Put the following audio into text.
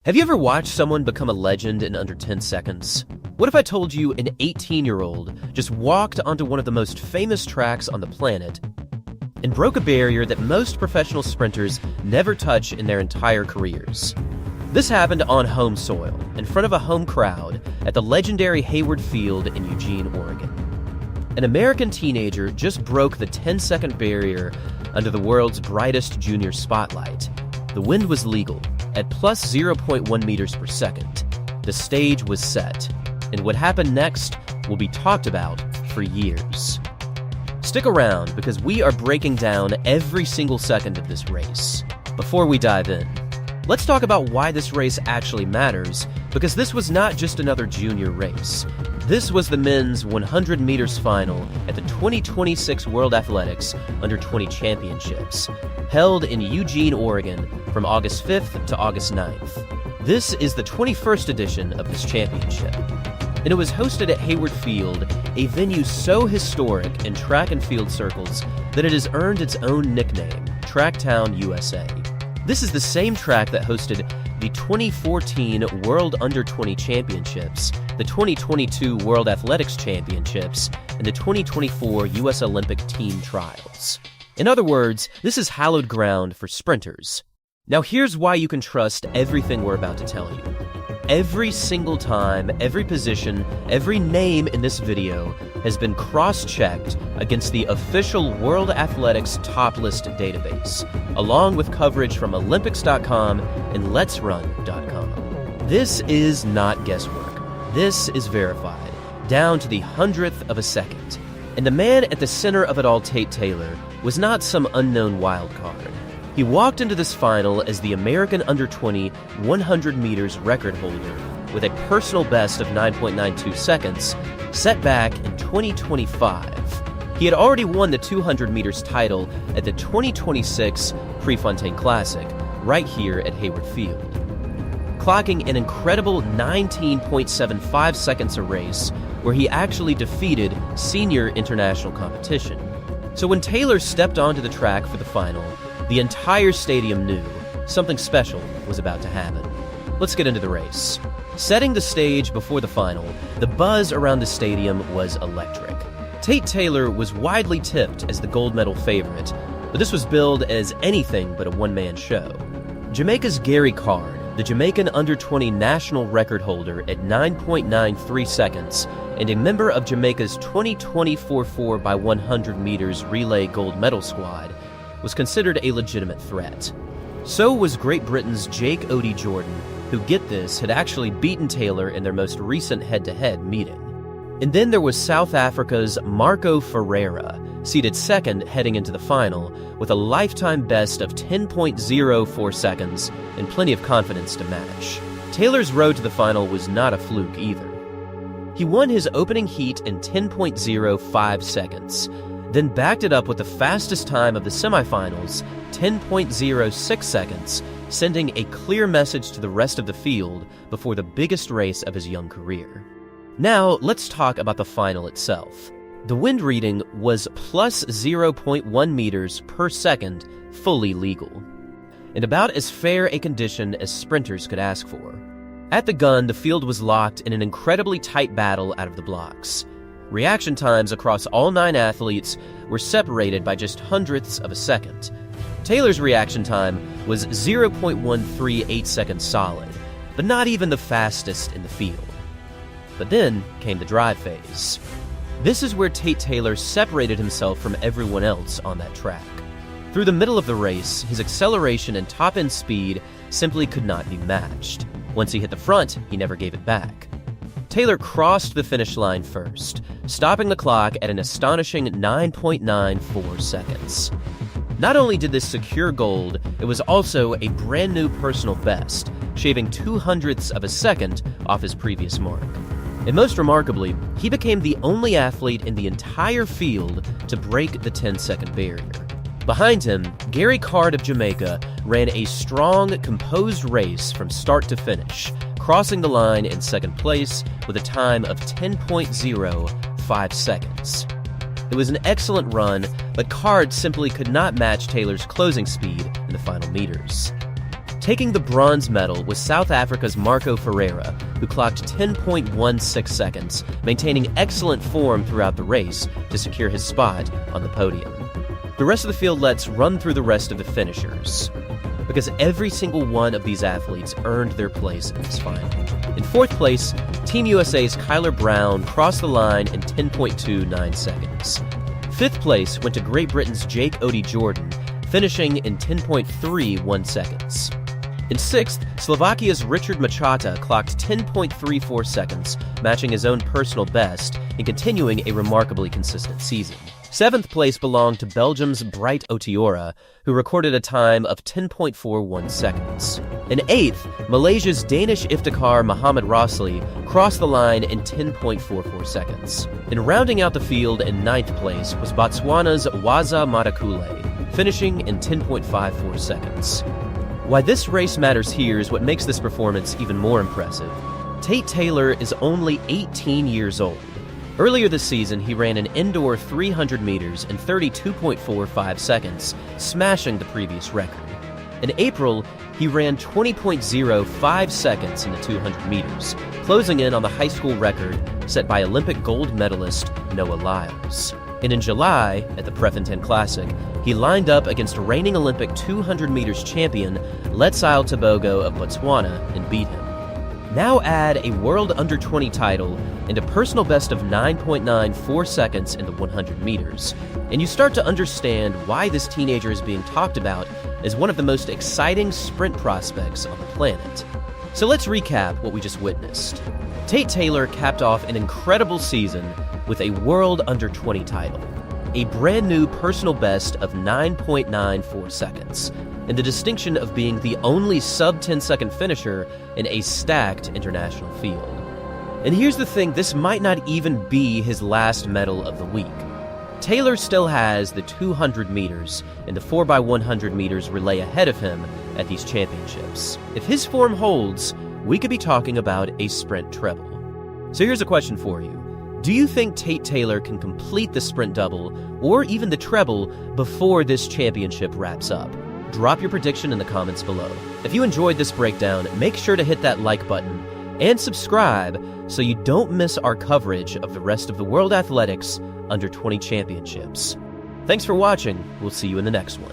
Have you ever watched someone become a legend in under 10 seconds? What if I told you an 18-year-old just walked onto one of the most famous tracks on the planet and broke a barrier that most professional sprinters never touch in their entire careers? This happened on home soil, in front of a home crowd, at the legendary Hayward Field in Eugene, Oregon. An American teenager just broke the 10-second barrier under the world's brightest junior spotlight. The wind was legal, at plus 0.1 meters per second. The stage was set, and what happened next will be talked about for years. Stick around, because we are breaking down every single second of this race. Before we dive in, let's talk about why this race actually matters, because this was not just another junior race. This was the men's 100 meters final at the 2026 World Athletics Under 20 Championships, held in Eugene, Oregon from August 5th to August 9th. This is the 21st edition of this championship, and it was hosted at Hayward Field, a venue so historic in track and field circles that it has earned its own nickname, Tracktown, USA. This is the same track that hosted the 2014 World Under 20 Championships, the 2022 World Athletics Championships, and the 2024 U.S. Olympic Team Trials. In other words, this is hallowed ground for sprinters. Now here's why you can trust everything we're about to tell you. Every single time, every position, every name in this video has been cross-checked against the official World Athletics top list database, along with coverage from Olympics.com and Let'sRun.com. This is not guesswork. This is verified, down to the 100th of a second. And the man at the center of it all, Tate Taylor, was not some unknown wild card. He walked into this final as the American Under 20 100 meters record holder with a personal best of 9.92 seconds, set back in 2025. He had already won the 200 meters title at the 2026 Prefontaine Classic, right here at Hayward Field, clocking an incredible 19.75 seconds a race, where he actually defeated senior international competition. So when Taylor stepped onto the track for the final, the entire stadium knew something special was about to happen. Let's get into the race. Setting the stage before the final, the buzz around the stadium was electric. Tate Taylor was widely tipped as the gold medal favorite, but this was billed as anything but a one-man show. Jamaica's Gary Card, the Jamaican Under 20 national record holder at 9.93 seconds, and a member of Jamaica's 2024 4x100 meters relay gold medal squad, was considered a legitimate threat. So was Great Britain's Jake Odie Jordan, who, get this, had actually beaten Taylor in their most recent head-to-head meeting. And then there was South Africa's Marco Ferreira, seated second heading into the final, with a lifetime best of 10.04 seconds and plenty of confidence to match. Taylor's road to the final was not a fluke either. He won his opening heat in 10.05 seconds, then backed it up with the fastest time of the semifinals, 10.06 seconds, sending a clear message to the rest of the field before the biggest race of his young career. Now, let's talk about the final itself. The wind reading was plus 0.1 meters per second, fully legal, and about as fair a condition as sprinters could ask for. At the gun, the field was locked in an incredibly tight battle out of the blocks. Reaction times across all 9 athletes were separated by just hundredths of a second. Taylor's reaction time was 0.138 seconds solid, but not even the fastest in the field. But then came the drive phase. This is where Tate Taylor separated himself from everyone else on that track. Through the middle of the race, his acceleration and top-end speed simply could not be matched. Once he hit the front, he never gave it back. Taylor crossed the finish line first, stopping the clock at an astonishing 9.94 seconds. Not only did this secure gold, it was also a brand new personal best, shaving 200ths of a second off his previous mark. And most remarkably, he became the only athlete in the entire field to break the 10-second barrier. Behind him, Gary Card of Jamaica ran a strong, composed race from start to finish, crossing the line in second place with a time of 10.05 seconds. It was an excellent run, but Card simply could not match Taylor's closing speed in the final meters. Taking the bronze medal was South Africa's Marco Ferreira, who clocked 10.16 seconds, maintaining excellent form throughout the race to secure his spot on the podium. The rest of the field let's run through the rest of the finishers, because every single one of these athletes earned their place in this final. In fourth place, Team USA's Kyler Brown crossed the line in 10.29 seconds. Fifth place went to Great Britain's Jake Odie Jordan, finishing in 10.31 seconds. In sixth, Slovakia's Richard Machata clocked 10.34 seconds, matching his own personal best and continuing a remarkably consistent season. Seventh place belonged to Belgium's Bright Otiora, who recorded a time of 10.41 seconds. In eighth, Malaysia's Danish Iftikhar Mohamed Rosli crossed the line in 10.44 seconds. And rounding out the field in ninth place was Botswana's Waza Madakule, finishing in 10.54 seconds. Why this race matters here is what makes this performance even more impressive. Tate Taylor is only 18 years old. Earlier this season, he ran an indoor 300 meters in 32.45 seconds, smashing the previous record. In April, he ran 20.05 seconds in the 200 meters, closing in on the high school record set by Olympic gold medalist Noah Lyles. And in July, at the Prefontaine Classic, he lined up against reigning Olympic 200 meters champion Letsail Tebogo of Botswana and beat him. Now add a World Under-20 title and a personal best of 9.94 seconds in the 100 meters, and you start to understand why this teenager is being talked about as one of the most exciting sprint prospects on the planet. So let's recap what we just witnessed. Tate Taylor capped off an incredible season with a World Under-20 title, a brand new personal best of 9.94 seconds, and the distinction of being the only sub-10-second finisher in a stacked international field. And here's the thing, this might not even be his last medal of the week. Taylor still has the 200 meters and the 4x100 meters relay ahead of him at these championships. If his form holds, we could be talking about a sprint treble. So here's a question for you. Do you think Tate Taylor can complete the sprint double or even the treble before this championship wraps up? Drop your prediction in the comments below. If you enjoyed this breakdown, make sure to hit that like button and subscribe so you don't miss our coverage of the rest of the World Athletics Under-20 Championships. Thanks for watching. We'll see you in the next one.